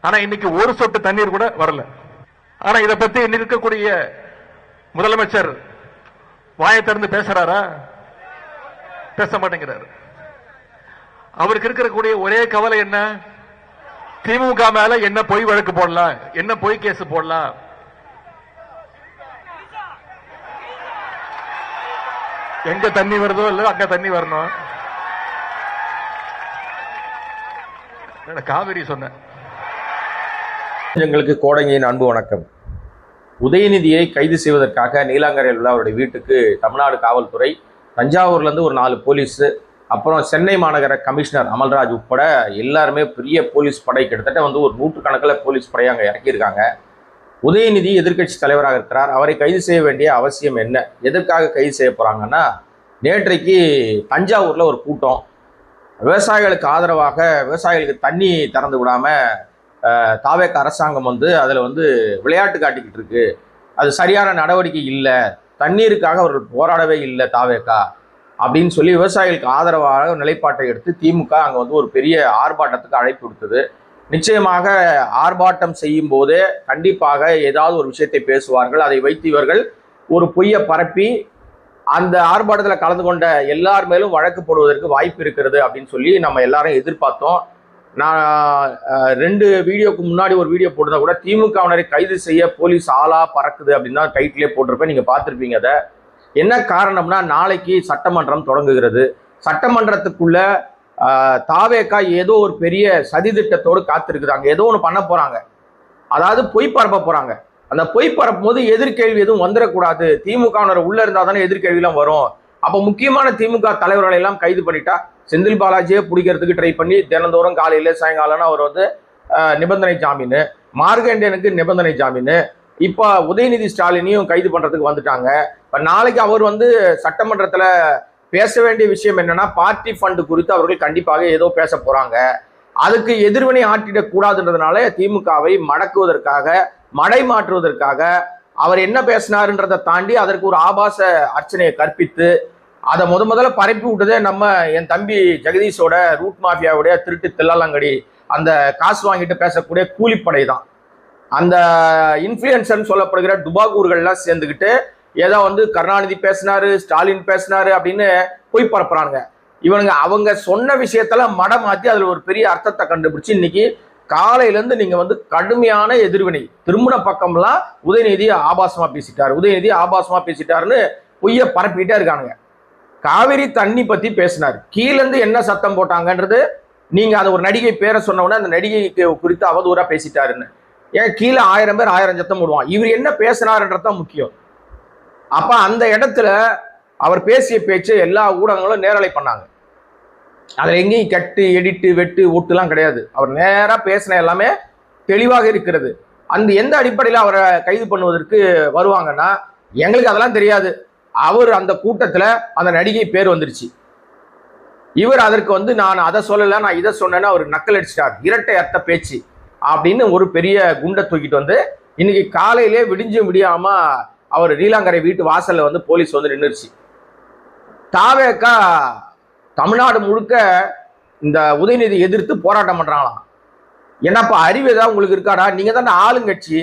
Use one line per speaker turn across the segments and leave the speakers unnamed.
ஆனா இன்னைக்கு ஒரு சொட்டு தண்ணீர் கூட வரல. ஆனா இதை பத்தி இருக்கக்கூடிய முதலமைச்சர் வாயை திறந்து பேசுறாரா? பேச மாட்டேங்கிறாரு. அவருக்கு இருக்கக்கூடிய ஒரே கவலை என்ன? திமுக மேல என்ன பொய் வழக்கு போடலாம், என்ன பொய் கேஸ் போடலாம். எங்க தண்ணி வருதோ இல்ல அங்க தண்ணி வரணும். காவிரி சொன்ன
எங்களுக்கு கோடங்கியின் அன்பு வணக்கம். உதயநிதியை கைது செய்வதற்காக நீலாங்கரையில் உள்ள அவருடைய வீட்டுக்கு தமிழ்நாடு காவல்துறை, தஞ்சாவூர்ல இருந்து ஒரு 4 போலீஸ், அப்புறம் சென்னை மாநகர கமிஷனர் அமல்ராஜ் உட்பட எல்லாருமே பெரிய போலீஸ் படை, கிட்டத்தட்ட ஒரு 100 போலீஸ் படையை அங்கே இறக்கியிருக்காங்க. உதயநிதி எதிர்க்கட்சி தலைவராக இருக்கிறார். அவரை கைது செய்ய வேண்டிய அவசியம் என்ன? எதற்காக கைது செய்ய போறாங்கன்னா, நேற்றைக்கு தஞ்சாவூர்ல ஒரு கூட்டம், விவசாயிகளுக்கு ஆதரவாக விவசாயிகளுக்கு தண்ணி திறந்து விடாம தாவேக அரசாங்கம் அதில் விளையாட்டு காட்டிக்கிட்டு இருக்கு, அது சரியான நடவடிக்கை இல்லை, தண்ணீருக்காக அவர்கள் போராடவே இல்லை தாவேகா அப்படின்னு சொல்லி விவசாயிகளுக்கு ஆதரவாக நிலைப்பாட்டை எடுத்து திமுக அங்கே ஒரு பெரிய ஆர்ப்பாட்டத்துக்கு அழைப்பு விடுத்தது. நிச்சயமாக ஆர்ப்பாட்டம் செய்யும் போதே கண்டிப்பாக ஏதாவது ஒரு விஷயத்தை பேசுவார்கள். அதை வைத்து இவர்கள் ஒரு பொய்யை பரப்பி அந்த ஆர்ப்பாட்டத்தில் கலந்து கொண்ட எல்லார் மேலும் வழக்கு போடுவதற்கு வாய்ப்பு இருக்கிறது அப்படின்னு சொல்லி நம்ம எல்லாரும் எதிர்பார்த்தோம். நான் 2 வீடியோக்கு முன்னாடி ஒரு வீடியோ போட்டுருந்தா கூட திமுகவினரை கைது செய்ய போலீஸ் ஆளா பறக்குது அப்படின்னு தான் டைட்டிலே போட்டிருப்பேன். நீங்கள் பார்த்துருப்பீங்க. அதை என்ன காரணம்னா, நாளைக்கு சட்டமன்றம் தொடங்குகிறது. சட்டமன்றத்துக்குள்ள தாவேகா ஏதோ ஒரு பெரிய சதி திட்டத்தோடு காத்திருக்குறாங்க. ஏதோ ஒன்று பண்ண போறாங்க, அதாவது பொய் பரப்ப போறாங்க. அந்த பொய் பரப்பும் போது எதிர்கேள்வி எதுவும் வந்துடக்கூடாது. திமுகவினர் உள்ள இருந்தா தானே எதிர்கேள்விலாம் வரும். அப்போ முக்கியமான திமுக தலைவர்களை எல்லாம் கைது பண்ணிட்டா செந்தில் பாலாஜியே பிடிக்கிறதுக்கு ட்ரை பண்ணி தினந்தோறும் காலையில சாயங்காலம்னா அவர் நிபந்தனை ஜாமீன், மார்கண்டேனுக்கு நிபந்தனை ஜாமீன், இப்போ உதயநிதி ஸ்டாலினையும் கைது பண்றதுக்கு வந்துட்டாங்க. இப்போ நாளைக்கு அவர் சட்டமன்றத்தில் பேச வேண்டிய விஷயம் என்னன்னா, பார்ட்டி ஃபண்டு குறித்து அவர்கள் கண்டிப்பாக ஏதோ பேச போறாங்க. அதுக்கு எதிர்வினை ஆற்றிடக்கூடாதுன்றதுனால திமுகவை மடக்குவதற்காக, மடை மாற்றுவதற்காக அவர் என்ன பேசினாருன்றதை தாண்டி அதற்கு ஒரு ஆபாச அர்ச்சனையை கற்பித்து அதை முதல்ல பரப்பி விட்டதே நம்ம என் தம்பி ஜெகதீஷோட ரூட் மாஃபியாவுடைய திருட்டு தில்லாலங்கடி, அந்த காசு வாங்கிட்டு பேசக்கூடிய கூலிப்படை தான். அந்த இன்ஃப்ளூயன்சர்னு சொல்லப்படுகிற டுபாகூர்கள்லாம் சேர்ந்துக்கிட்டு ஏதோ கருணாநிதி பேசினாரு, ஸ்டாலின் பேசினாரு அப்படின்னு பொய் பரப்புறாங்க. இவனுங்க அவங்க சொன்ன விஷயத்தெல்லாம் மடம் மாற்றி அதில் ஒரு பெரிய அர்த்தத்தை கண்டுபிடிச்சு இன்னைக்கு காலையிலேருந்து நீங்க கடுமையான எதிர்வினை. திருமண பக்கம்லாம் உதயநிதி ஆபாசமா பேசிட்டாரு, உதயநிதி ஆபாசமா பேசிட்டாருன்னு பொய்ய பரப்பிட்டே இருக்கானுங்க. காவிரி தண்ணி பத்தி பேசினார், கீழேருந்து என்ன சத்தம் போட்டாங்கன்றது நீங்க அதை ஒரு நடிகை பேரை சொன்ன உடனே அந்த நடிகைக்கு குறித்து அவதூறா பேசிட்டாருன்னு. ஏன் கீழே 1000 பேர் 1000 சத்தம் போடுவான். இவர் என்ன பேசினாருன்றதுதான் முக்கியம். அப்ப அந்த இடத்துல அவர் பேசிய பேச்சு எல்லா ஊடகங்களும் நேரலை பண்ணாங்க. அதுல எங்கேயும் கட்டு எடிட்டு வெட்டு ஒட்டுலாம் கிடையாது. அவர் நேரா பேசின எல்லாமே தெளிவாக இருக்கிறது. அந்த எந்த அடிப்படையில் அவரை கைது பண்ணுவதற்கு வருவாங்கன்னா எங்களுக்கு அதெல்லாம் தெரியாது. அவர் அந்த கூட்டத்துல அந்த நடிகை பேர் வந்துருச்சு. இவர் அதற்கு நான் அதை சொல்லல, நான் இதை சொன்னேன்னு அவர் நக்கல் அடிச்சிட்டார். இரட்டை அர்த்த பேச்சு அப்படின்னு ஒரு பெரிய குண்டை தூக்கிட்டு இன்னைக்கு காலையிலே விடிஞ்சும் விடியாம அவர் நீலாங்கரை வீட்டு வாசல்ல போலீஸ் நின்றுச்சு. தாவேகா தமிழ்நாடு முழுக்க இந்த உதயநிதி எதிர்த்து போராட்டம் பண்றாங்களாம். என்னப்பா அறிவு ஏதாவது உங்களுக்கு இருக்காடா? நீங்க தானே ஆளுங்கட்சி.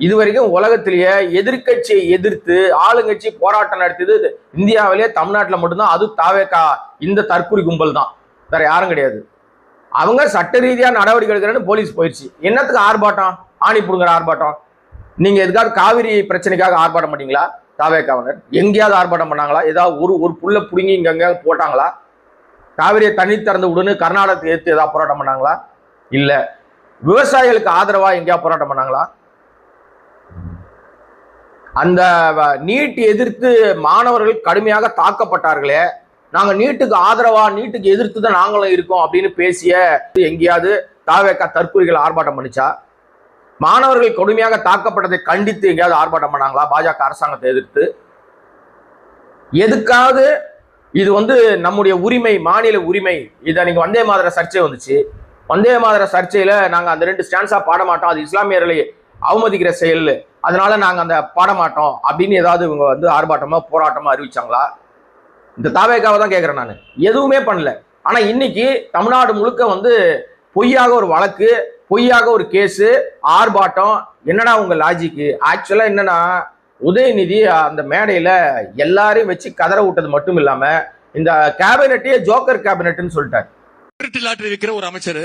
இதுவரைக்கும் உலகத்திலேயே எதிர்கட்சியை எதிர்த்து ஆளுங்கட்சி போராட்டம் நடத்தியது இந்தியாவிலே தமிழ்நாட்டில் மட்டும்தான். அது தாவேகா இந்த தற்குறி கும்பல் தான், வேற யாரும் கிடையாது. அவங்க சட்ட ரீதியா நடவடிக்கை எடுக்கிறேன்னு போலீஸ் போயிடுச்சு. என்னத்துக்கு ஆர்ப்பாட்டம்? ஆணி புடுங்குற ஆர்ப்பாட்டம். நீங்க எதுக்காவது காவிரி பிரச்சனைக்காக ஆர்ப்பாட்டம் பண்ணீங்களா? தாவேகாவினர் எங்கேயாவது ஆர்ப்பாட்டம் பண்ணாங்களா? ஏதாவது ஒரு புள்ள புடுங்கி இங்க போட்டாங்களா? காவிரியை தண்ணி திறந்து விடுன்னு கர்நாடகத்தை எடுத்து ஏதாவது போராட்டம் பண்ணாங்களா? இல்ல. விவசாயிகளுக்கு ஆதரவா எங்கேயா போராட்டம் பண்ணாங்களா? அந்த நீட் எதிர்த்து மாணவர்கள் கடுமையாக தாக்கப்பட்டார்களே, நாங்க நீட்டுக்கு ஆதரவா நீட்டுக்கு எதிர்த்து தான் நாங்களும் இருக்கோம் அப்படின்னு பேசிய எங்கேயாவது தாவேகா தற்கொலைகள் ஆர்ப்பாட்டம் பண்ணிச்சா? மாணவர்கள் கடுமையாக தாக்கப்பட்டதை கண்டித்து எங்கேயாவது ஆர்ப்பாட்டம் பண்ணாங்களா? பாஜக அரசாங்கத்தை எதிர்த்து எதுக்காவது இது நம்முடைய உரிமை, மாநில உரிமை. இதை நீங்க வந்தே மாதர சர்ச்சை வந்துச்சு. வந்தே மாதர சர்ச்சையில நாங்க அந்த 2 ஸ்டான்ஸா பாட மாட்டோம், அது இஸ்லாமியர்களை அவமதிக்கிற செயல், அதனால நாங்க அந்த பாட மாட்டோம் அப்படின்னு ஏதாவது இவங்க ஆர்ப்பாட்டமா போராட்டமா அறிவிச்சாங்களா? இந்த தாவேகாவை தான் கேட்கிறேன் நான். எதுவுமே பண்ணல. ஆனா இன்னைக்கு தமிழ்நாடு முழுக்க பொய்யாக ஒரு வழக்கு, பொய்யாக ஒரு கேஸு, ஆர்ப்பாட்டம். என்னடா உங்க லாஜிக்கு? ஆக்சுவலா என்னன்னா, உதயநிதி அந்த மேடையில எல்லாரையும் வச்சு கதற விட்டது மட்டும் இல்லாம இந்த கேபினெட்டையே ஜோக்கர் கேபினெட்னு சொல்லிட்டார்.
திருட்டு லாட்டரி விற்கிற ஒரு அமைச்சர்,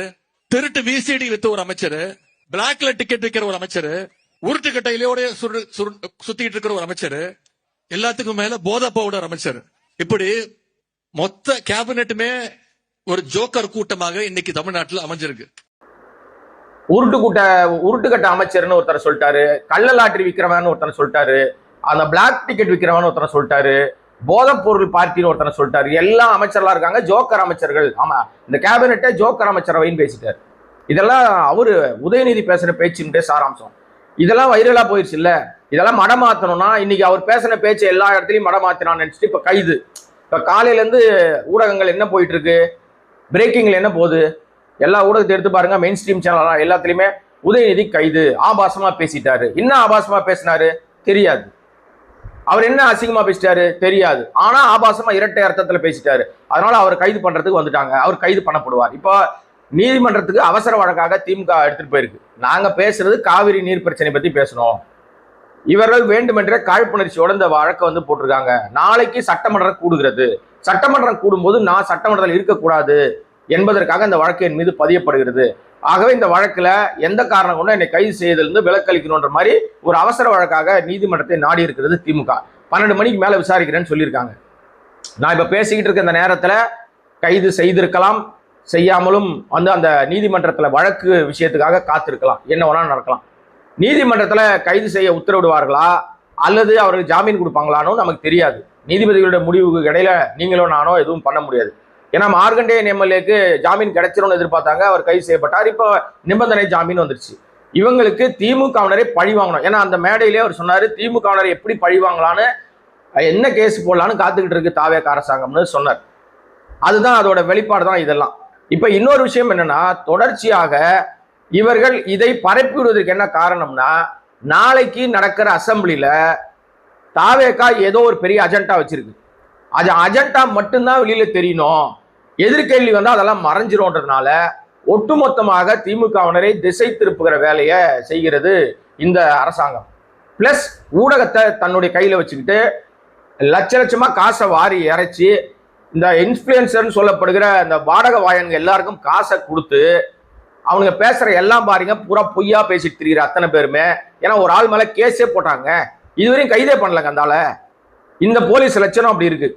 திருட்டு விசிடி வித்த ஒரு அமைச்சர், பிளாக்ல டிக்கெட் விற்கிற ஒரு அமைச்சர், உருட்டு கட்டையிலோட சுத்திட்டு இருக்கிற ஒரு அமைச்சர், எல்லாத்துக்கும் மேல போதை பவுடர் அமைச்சர், இப்படி மொத்த கேபினெட்டுமே ஒரு ஜோக்கர் கூட்டமாக இன்னைக்கு தமிழ்நாட்டில் அமைஞ்சிருக்கு.
உருட்டுக்கட்ட அமைச்சர்னு ஒருத்தர் சொல்லிட்டாரு, கள்ள லாட்டரி விற்கிறவன் ஒருத்தர் சொல்லிட்டாரு, அந்த பிளாக் டிக்கெட் விற்கிறவன் ஒருத்தர் சொல்லிட்டாரு, போதைப் பொருள் பார்ட்டின்னு ஒருத்தர் சொல்லிட்டாரு. எல்லா அமைச்சர்களா இருக்காங்க ஜோக்கர் அமைச்சர்கள். ஆமா, இந்த கேபினெட்டை ஜோக்கர் அமைச்சரவைன்னு பேசிட்டாரு. இதெல்லாம் அவரு உதயநிதி பேசுற பேச்சுன்ட்டு சாராம்சம். இதெல்லாம் வைரலா போயிடுச்சு இல்ல. இதெல்லாம் மடமாத்தணும்னா இன்னைக்கு அவர் பேசின பேச்சு எல்லா இடத்துலயும் மடமாத்தினான்னு நினைச்சிட்டு இப்ப கைது. இப்ப காலையில இருந்து ஊடகங்கள் என்ன போயிட்டு இருக்கு, பிரேக்கிங்ல என்ன போகுது, எல்லா ஊடகத்தை எடுத்து பாருங்க, மெயின் ஸ்ட்ரீம் சேனல் எல்லாத்துலயுமே உதயநிதி கைது, ஆபாசமா பேசிட்டாரு. என்ன ஆபாசமா பேசினாரு தெரியாது, அவர் என்ன அசிங்கமா பேசிட்டாரு தெரியாது, ஆனா ஆபாசமா இரட்டை அர்த்தத்துல பேசிட்டாரு. அதனால அவர் கைது பண்றதுக்கு வந்துட்டாங்க, அவர் கைது பண்ணப்படுவார். இப்போ நீதிமன்றத்துக்கு அவசர வழக்காக திமுக எடுத்துட்டு போயிருக்கு. நாங்க பேசுறது காவிரி நீர் பிரச்சனை பத்தி பேசணும். இவர்கள் வேண்டுமென்றே காழ்ப்புணர்ச்சியோட இந்த வழக்கை வந்து போட்டிருக்காங்க. நாளைக்கு சட்டமன்றம் கூடுகிறது, சட்டமன்றம் கூடும்போது நான் சட்டமன்றத்தில் இருக்கக்கூடாது என்பதற்காக இந்த வழக்கு என் மீது பதியப்படுகிறது. ஆகவே இந்த வழக்குல எந்த காரணம் கொண்டு என்னை கைது செய்வதிலிருந்து விலக்களிக்கணுன்ற மாதிரி ஒரு அவசர வழக்காக நீதிமன்றத்தை நாடி இருக்கிறது திமுக. 12 மணிக்கு மேல விசாரிக்கிறேன்னு சொல்லியிருக்காங்க. நான் இப்ப பேசிக்கிட்டு இருக்க இந்த நேரத்துல கைது செய்திருக்கலாம், செய்யாமலும் வந்து அந்த நீதிமன்றத்துல வழக்கு விஷயத்துக்காக காத்திருக்கலாம், என்ன வேணாலும் நடக்கலாம். நீதிமன்றத்துல கைது செய்ய உத்தரவிடுவார்களா அல்லது அவருக்கு ஜாமீன் கொடுப்பாங்களானோ நமக்கு தெரியாது. நீதிபதிகளுடைய முடிவுக்கு இடையில நீங்களோ நானோ எதுவும் பண்ண முடியாது. ஏன்னா மார்கண்டேயன் எம்எல்ஏக்கு ஜாமீன் கிடைச்சிரும்னு எதிர்பார்த்தாங்க, அவர் கைது செய்யப்பட்டார். இப்போ நிபந்தனை ஜாமீன் வந்துருச்சு. இவங்களுக்கு திமுகவினரை பழி வாங்கணும். ஏன்னா அந்த மேடையிலே அவர் சொன்னாரு, திமுகவினரை எப்படி பழி வாங்கலான்னு, என்ன கேஸ் போடலான்னு காத்துக்கிட்டு இருக்கு தாவேக அரசாங்கம்னு சொன்னார். அதுதான் அதோட வெளிப்பாடு தான் இதெல்லாம். இப்ப இன்னொரு விஷயம் என்னன்னா, தொடர்ச்சியாக இவர்கள் இதை பரப்பி விடுவதற்கு என்ன காரணம்னா, நாளைக்கு நடக்கிற அசம்பிளில தாவேகா ஏதோ ஒரு பெரிய அஜெண்டா வச்சிருக்கு. அது அஜெண்டா மட்டும்தான் வெளியில தெரியணும், எதிர்கேள்வி வந்தா அதெல்லாம் மறைஞ்சிரும்ன்றதுனால ஒட்டுமொத்தமாக திமுகவினரை திசை திருப்புகிற வேலையை செய்கிறது இந்த அரசாங்கம். பிளஸ் ஊடகத்தை தன்னுடைய கையில வச்சுக்கிட்டு லட்ச லட்சமா காசை வாரி இறைச்சி இந்த இன்ஃப்ளூயன்சர்னு சொல்லப்படுகிற இந்த வாடகை வாயன்கள் எல்லாருக்கும் காசை கொடுத்து அவங்க பேசுற எல்லாம் பாருங்க பூரா பொய்யா பேசிட்டு திரிகிற அத்தனை பேருமே. ஏன்னா ஒரு ஆள் மேல கேஸே போட்டாங்க, இதுவரையும் கைதே பண்ணலங்க. அந்தால இந்த போலீஸ் லட்சணம் அப்படி இருக்கு.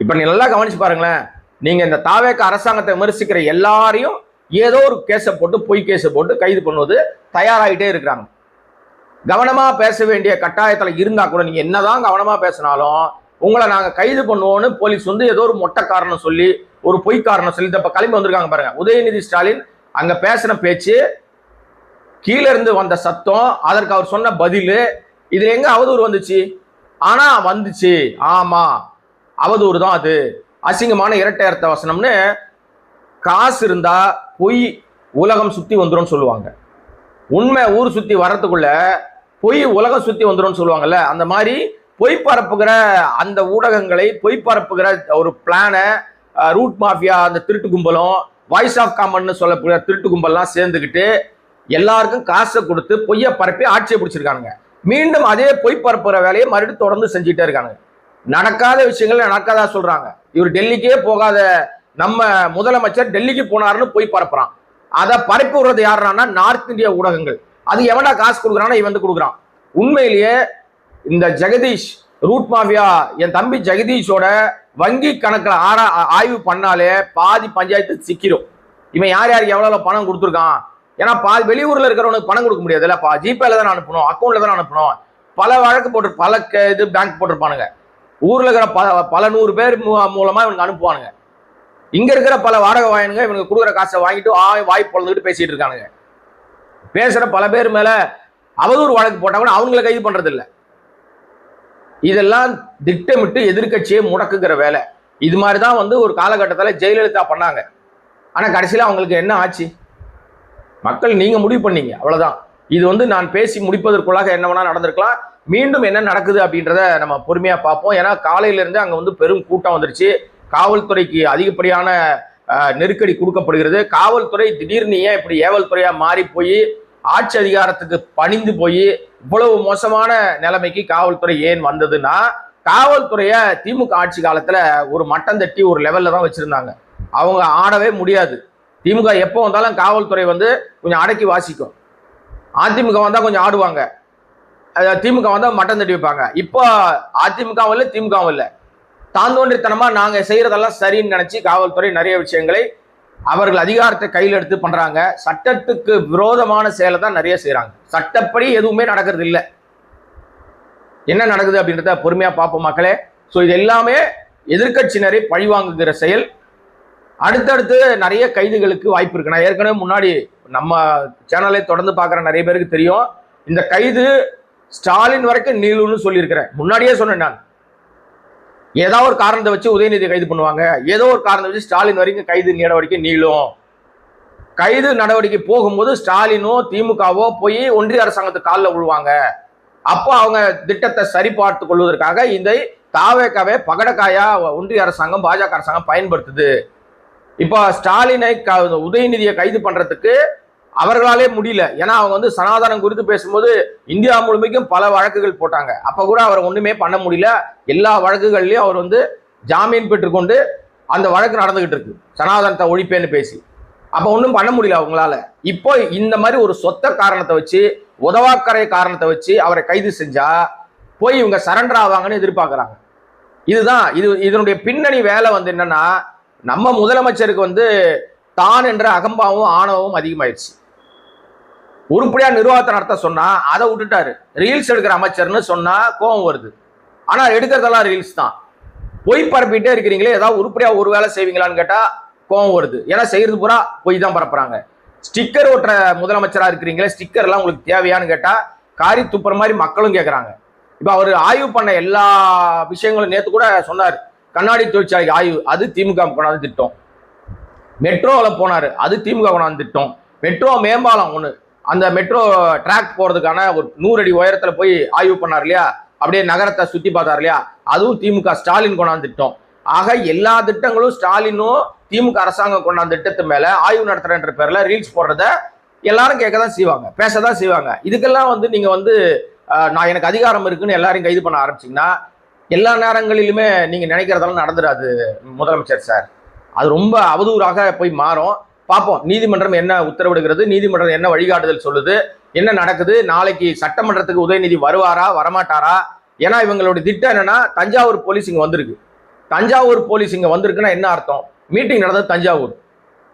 இப்ப நீ நல்லா கவனிச்சு பாருங்களேன், நீங்க இந்த தாவேக அரசாங்கத்தை விமர்சிக்கிற எல்லாரையும் ஏதோ ஒரு கேஸை போட்டு பொய் கேஸை போட்டு கைது பண்ணுவது தயாராகிட்டே இருக்கிறாங்க. கவனமா பேச வேண்டிய கட்டாயத்துல இருந்தா கூட நீங்க என்னதான் கவனமா பேசினாலும் உங்களை நாங்க கைது பண்ணுவோம்னு போலீஸ் வந்து ஏதோ ஒரு மொட்டை காரணம் சொல்லி ஒரு பொய் காரணம் சொல்லி இப்ப கிளம்பி வந்திருக்காங்க பாருங்க. உதயநிதி ஸ்டாலின் அங்க பேசின பேச்சு, கீழே இருந்து வந்த சத்தம், அதற்கு அவர் சொன்ன பதில், இதுல எங்க அவதூறு வந்துச்சு? ஆனா வந்துச்சு, ஆமா அவதூறு தான் அது, அசிங்கமான இரட்டை அர்த்த வசனம்னு. காசு இருந்தா பொய் உலகம் சுத்தி வந்துடும் சொல்லுவாங்க, உண்மை ஊர் சுத்தி வர்றதுக்குள்ள பொய் உலகம் சுத்தி வந்துடும் சொல்லுவாங்கல்ல. அந்த மாதிரி பொய் பரப்புகிற அந்த ஊடகங்களை, பொய் பரப்புகிற ஒரு பிளான ரூட் மாஃபியா அந்த திருட்டு கும்பலும், வாய்ஸ் ஆஃப் காமன் சொல்லக்கூடிய திருட்டு கும்பல்லாம் சேர்ந்துக்கிட்டு எல்லாருக்கும் காசை கொடுத்து பொய்யை பரப்பி ஆட்சியை பிடிச்சிருக்காங்க. மீண்டும் அதே பொய் பரப்புற வேலையை மறுபடியும் தொடர்ந்து செஞ்சுட்டே இருக்காங்க. நடக்காத விஷயங்கள் நடக்காதா சொல்றாங்க. இவர் டெல்லிக்கே போகாத நம்ம முதலமைச்சர் டெல்லிக்கு போனாருன்னு போய் பரப்புறான். அதை பரப்பி விடுறது யாருன்னா நார்த் இந்தியா ஊடகங்கள். அது எவனா காசு கொடுக்குறான்னா இவன் வந்து கொடுக்குறான். உண்மையிலேயே இந்த ஜெகதீஷ் ரூட் மாஃபியா என் தம்பி ஜெகதீஷோட வங்கி கணக்கில் ஆய்வு பண்ணாலே பாதி பஞ்சாயத்து சிக்கிடும். இவன் யார் யாருக்கு எவ்வளவு பணம் கொடுத்துருக்கான். ஏன்னா வெளியூர்ல இருக்கிறவனுக்கு பணம் கொடுக்க முடியாது இல்லப்பா, ஜிபேல தானே அனுப்பணும், அக்கௌண்ட்ல தானே அனுப்பணும். பல வழக்கு போட்டு பல இது பேங்க் போட்டிருப்பானுங்க. ஊர்ல இருக்கிற பல 100 பேர் மூலமா இவனுக்கு அனுப்புவானுங்க. இங்க இருக்கிற பல வாடகை வாயனுங்க இவனுக்கு கொடுக்குற காசை வாங்கிட்டு வாய் பொழுதுகிட்டு பேசிட்டு இருக்கானுங்க. பேசுற பல பேர் மேல அவதூறு வழக்கு போட்டா கூட அவங்களை கைது பண்றது இல்லை. இதெல்லாம் திட்டமிட்டு எதிர்கட்சியை முடக்குகிற வேலை. இது மாதிரிதான் வந்து ஒரு காலகட்டத்தில் ஜெயலலிதா பண்ணாங்க. ஆனா கடைசியில அவங்களுக்கு என்ன ஆச்சு? மக்கள் நீங்க முடிவு பண்ணீங்க, அவ்வளவுதான். இது வந்து நான் பேசி முடிப்பதற்குள்ளாக என்ன வேணா நடந்திருக்கலாம். மீண்டும் என்ன நடக்குது அப்படின்றத நம்ம பொறுமையா பார்ப்போம். ஏன்னா காலையில இருந்து அங்க வந்து பெரும் கூட்டம் வந்துருச்சு. காவல்துறைக்கு அதிகப்படியான நெருக்கடி கொடுக்கப்படுகிறது. காவல்துறை திடீர்னு ஏன் இப்படி ஏவல் துறையா மாறி போய் ஆட்சி அதிகாரத்துக்கு பணிந்து போய் இவ்வளவு மோசமான நிலைமைக்கு காவல்துறை ஏன் வந்ததுன்னா, காவல்துறைய திமுக ஆட்சி காலத்துல ஒரு மட்டம் தட்டி ஒரு லெவல்ல தான் வச்சிருந்தாங்க. அவங்க ஆடவே முடியாது. திமுக எப்போ வந்தாலும் காவல்துறை வந்து கொஞ்சம் அடக்கி வாசிக்கும். அதிமுக வந்தா கொஞ்சம் ஆடுவாங்க, திமுக வந்தா மட்டம் தட்டி வைப்பாங்க. இப்போ அதிமுகவும் இல்லை திமுகவும் இல்லை, தாந்தோன்றித்தனமா நாங்க செய்யறதெல்லாம் சரின்னு நினைச்சு காவல்துறை நிறைய விஷயங்களை அவர்கள் அதிகாரத்தை கையில் எடுத்து பண்றாங்க. சட்டத்துக்கு விரோதமான செயலை தான் நிறைய செய்யறாங்க. சட்டப்படி எதுவுமே நடக்கிறது இல்லை. என்ன நடக்குது அப்படின்றத பொறுமையா பார்ப்போம் மக்களே. ஸோ இது எல்லாமே எதிர்கட்சியினரை பழிவாங்குகிற செயல். அடுத்தடுத்து நிறைய கைதுகளுக்கு வாய்ப்பு இருக்கு. நான் ஏற்கனவே முன்னாடி நம்ம சேனலை தொடர்ந்து பார்க்குற நிறைய பேருக்கு தெரியும், இந்த கைது ஸ்டாலின் வரைக்கும் நீளும்னு சொல்லியிருக்கிறேன். முன்னாடியே சொன்னேன் நான், ஏதாவது ஒரு காரணத்தை வச்சு உதயநிதி கைது பண்ணுவாங்க, ஏதோ ஒரு காரணத்தை வச்சு ஸ்டாலின் வரைக்கும் கைது நடவடிக்கை நீளும். கைது நடவடிக்கை போகும்போது ஸ்டாலினோ திமுகவோ போய் ஒன்றிய அரசாங்கத்துக்கு காலில் விழுவாங்க. அப்போ அவங்க திட்டத்தை சரிபார்த்து கொள்வதற்காக இந்த தாவேக்காவே பகடக்காயா ஒன்றிய அரசாங்கம் பாஜக அரசாங்கம் பயன்படுத்துது. இப்போ ஸ்டாலினை உதயநிதியை கைது பண்றதுக்கு அவர்களாலே முடியல. ஏன்னா அவங்க வந்து சனாதனம் குறித்து பேசும்போது இந்தியா முழுமைக்கும் பல வழக்குகள் போட்டாங்க. அப்ப கூட அவர் ஒண்ணுமே பண்ண முடியல. எல்லா வழக்குகள்லயும் அவர் வந்து ஜாமீன் பெற்றுக்கொண்டு அந்த வழக்கு நடந்துகிட்டு இருக்கு, சனாதனத்தை ஒழிப்பேன்னு பேசி. அப்ப ஒன்றும் பண்ண முடியல அவங்களால. இப்போ இந்த மாதிரி ஒரு சொத்த காரணத்தை வச்சு, உதவாக்கரை காரணத்தை வச்சு அவரை கைது செஞ்சா போய் இவங்க சரண்டர் ஆவாங்கன்னு எதிர்பார்க்கறாங்க. இதுதான் இதனுடைய பின்னணி வேலை வந்து என்னன்னா, நம்ம முதலமைச்சருக்கு வந்து தான் என்ற அகம்பாவும் ஆணவமும் அதிகமாயிடுச்சு. உருப்படியா நிர்வாகத்தை நடத்த சொன்னா அதை விட்டுட்டாரு. ரீல்ஸ் எடுக்கிற அமைச்சர்னு சொன்னா கோபம் வருது. ஆனா எடுக்கிறதெல்லாம் ரீல்ஸ் தான். பொய் பரப்பிட்டே இருக்கிறீங்களே, ஏதாவது உருப்படியா ஒரு வேலை செய்வீங்களான்னு கேட்டா கோபம் வருது. ஏன்னா செய்யறது பூரா பொய் தான் பரப்புறாங்க. ஸ்டிக்கர் ஓட்டுற முதலமைச்சரா இருக்கிறீங்களே, ஸ்டிக்கர் எல்லாம் உங்களுக்கு தேவையான்னு கேட்டா காரி துப்புற மாதிரி மக்களும் கேட்கறாங்க. இப்ப அவர் ஆய்வு பண்ண எல்லா விஷயங்களும் நேத்து கூட சொன்னார். கண்ணாடி தொழிற்சாலை ஆய்வு, அது திமுக கொண்டாந்து திட்டம். மெட்ரோவில் போனாரு, அது திமுக கொண்டாந்து திட்டம். மெட்ரோ மேம்பாலம் ஒண்ணு, அந்த மெட்ரோ ட்ராக் போறதுக்கான ஒரு 100 அடி உயரத்துல போய் ஆய்வு பண்ணார் இல்லையா, அப்படியே நகரத்தை சுத்தி பார்த்தார் இல்லையா, அதுவும் திமுக ஸ்டாலின் கொண்டாந்து திட்டம். ஆக எல்லா திட்டங்களும் ஸ்டாலினும் திமுக அரசாங்கம் கொண்டாந்து திட்டத்து மேல ஆய்வு நடத்துறன்ற பேர்ல ரீல்ஸ் போடுறத எல்லாரும் கேட்கதான் செய்வாங்க, பேசதான் செய்வாங்க. இதுக்கெல்லாம் வந்து நீங்க வந்து நான் எனக்கு அதிகாரம் இருக்குன்னு எல்லாரையும் கைது பண்ண ஆரம்பிச்சீங்கன்னா எல்லா நேரங்களிலுமே நீங்க நினைக்கிறதெல்லாம் நடந்துடாது முதலமைச்சர் சார். அது ரொம்ப அவதூறாக போய் மாறும். பார்ப்போம் நீதிமன்றம் என்ன உத்தரவிடுகிறது, நீதிமன்றம் என்ன வழிகாட்டுதல் சொல்லுது, என்ன நடக்குது. நாளைக்கு சட்டமன்றத்துக்கு உதயநிதி வருவாரா வரமாட்டாரா? ஏன்னா இவங்களுடைய திட்டம் என்னன்னா, தஞ்சாவூர் போலீஸ் இங்க வந்திருக்கு. தஞ்சாவூர் போலீஸ் இங்க வந்திருக்குன்னா என்ன அர்த்தம்? மீட்டிங் நடந்தது தஞ்சாவூர்.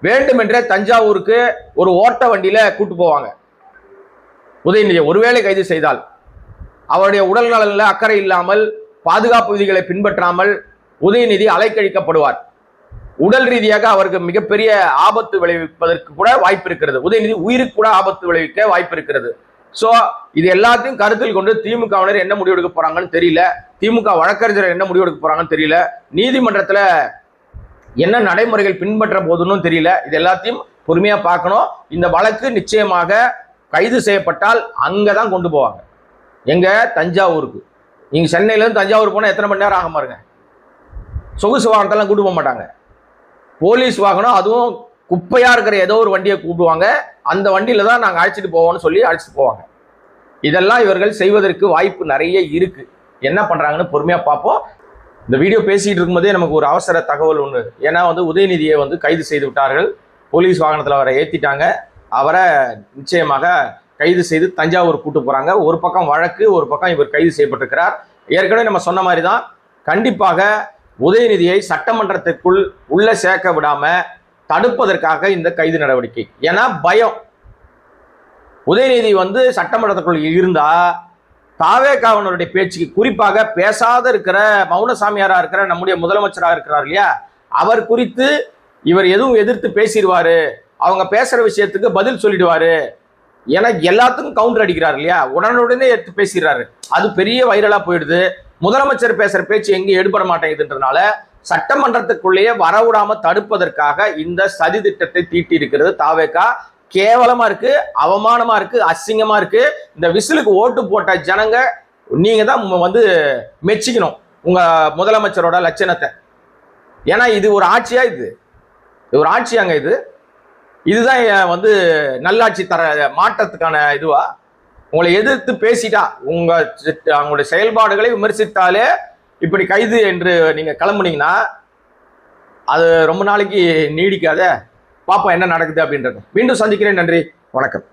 வேண்டுமென்றே தஞ்சாவூருக்கு ஒரு ஓட்ட வண்டியில கூட்டு போவாங்க உதயநிதியை ஒருவேளை கைது செய்தால். அவருடைய உடல் நலனில் அக்கறை இல்லாமல், பாதுகாப்பு விதிகளை பின்பற்றாமல் உதயநிதி அலைக்கழிக்கப்படுவார். உடல் ரீதியாக அவருக்கு மிகப்பெரிய ஆபத்து விளைவிப்பதற்கு கூட வாய்ப்பு இருக்கிறது. உதயநிதி உயிருக்கு கூட ஆபத்து விளைவிக்க வாய்ப்பு இருக்கிறது. சோ இது எல்லாத்தையும் கருத்தில் கொண்டு திமுகவினர் என்ன முடிவெடுக்க போறாங்கன்னு தெரியல, திமுக வழக்கறிஞர் என்ன முடிவெடுக்க போறாங்கன்னு தெரியல, நீதிமன்றத்துல என்ன நடைமுறைகள் பின்பற்ற போதுன்னு தெரியல. இது எல்லாத்தையும் பொறுமையா பார்க்கணும். இந்த வழக்கு நிச்சயமாக கைது செய்யப்பட்டால் அங்கதான் கொண்டு போவாங்க. எங்க? தஞ்சாவூருக்கு. நீங்க சென்னையில இருந்து தஞ்சாவூர் போனா எத்தனை மணி நேரம் ஆக பாருங்க. சொகுசு வாகனத்தெல்லாம் கூட்டு போக மாட்டாங்க. போலீஸ் வாகனம், அதுவும் குப்பையா இருக்கிற ஏதோ ஒரு வண்டியை கூப்பிடுவாங்க. அந்த வண்டியில தான் நாங்கள் அழைச்சிட்டு போவோம்னு சொல்லி அழைச்சிட்டு போவாங்க. இதெல்லாம் இவர்கள் செய்வதற்கு வாய்ப்பு நிறைய இருக்கு. என்ன பண்றாங்கன்னு பொறுமையா பார்ப்போம். இந்த வீடியோ பேசிட்டு இருக்கும்போதே நமக்கு ஒரு அவசர தகவல் ஒன்று. ஏன்னா வந்து உதயநிதியை வந்து கைது செய்து விட்டார்கள். போலீஸ் வாகனத்தில் அவரை ஏற்றிட்டாங்க. அவரை நிச்சயமாக கைது செய்து தஞ்சாவூர் கூட்டு போறாங்க. ஒரு பக்கம் வழக்கு, ஒரு பக்கம் இவர் கைது செய்யப்பட்டிருக்கிறார். ஏற்கனவே நம்ம சொன்ன மாதிரி தான், கண்டிப்பாக உதயநிதியை சட்டமன்றத்திற்குள் உள்ள சேர்க்க விடாம தடுப்பதற்காக இந்த கைது நடவடிக்கை. ஏன்னா பயம். உதயநிதி வந்து சட்டமன்றத்திற்குள் இருந்தா தாவேகாவனருடைய பேச்சுக்கு, குறிப்பாக பேசாத இருக்கிற மௌனசாமியாரா இருக்கிற நம்முடைய முதலமைச்சராக இருக்கிறார் இல்லையா, அவர் குறித்து இவர் எதுவும் எதிர்த்து பேசிடுவாரு, அவங்க பேசுற விஷயத்துக்கு பதில் சொல்லிடுவாரு, ஏன்னா எல்லாத்துக்கும் கவுண்டர் அடிக்கிறார் இல்லையா, உடனுடனே எடுத்து பேசிடுறாரு. அது பெரிய வைரலா போயிடுது. முதலமைச்சர் பேசுற பேச்சு எங்கேயும் எடுபட மாட்டேங்குதுன்றனால சட்டமன்றத்துக்குள்ளேயே வரவிடாம தடுப்பதற்காக இந்த சதி திட்டத்தை தீட்டி இருக்கிறது தாவேகா. கேவலமா இருக்கு, அவமானமா இருக்கு, அசிங்கமா இருக்கு. இந்த விசிலுக்கு ஓட்டு போட்ட ஜனங்க நீங்க தான் வந்து மெச்சிக்கணும் உங்க முதலமைச்சரோட லட்சணத்தை. ஏன்னா இது ஒரு ஆட்சியா? இது இது ஒரு ஆட்சியாங்க இது? இதுதான் வந்து நல்லாட்சி தர மாற்றத்துக்கான இதுவா? உங்களை எதிர்த்து பேசிட்டா, அவங்களுடைய செயல்பாடுகளை விமர்சித்தாலே இப்படி கைது என்று நீங்க கிளம்புனீங்கன்னா அது ரொம்ப நாளைக்கு நீடிக்காத. பாப்போம் என்ன நடக்குது அப்படின்றது. மீண்டும் சந்திக்கிறேன். நன்றி, வணக்கம்.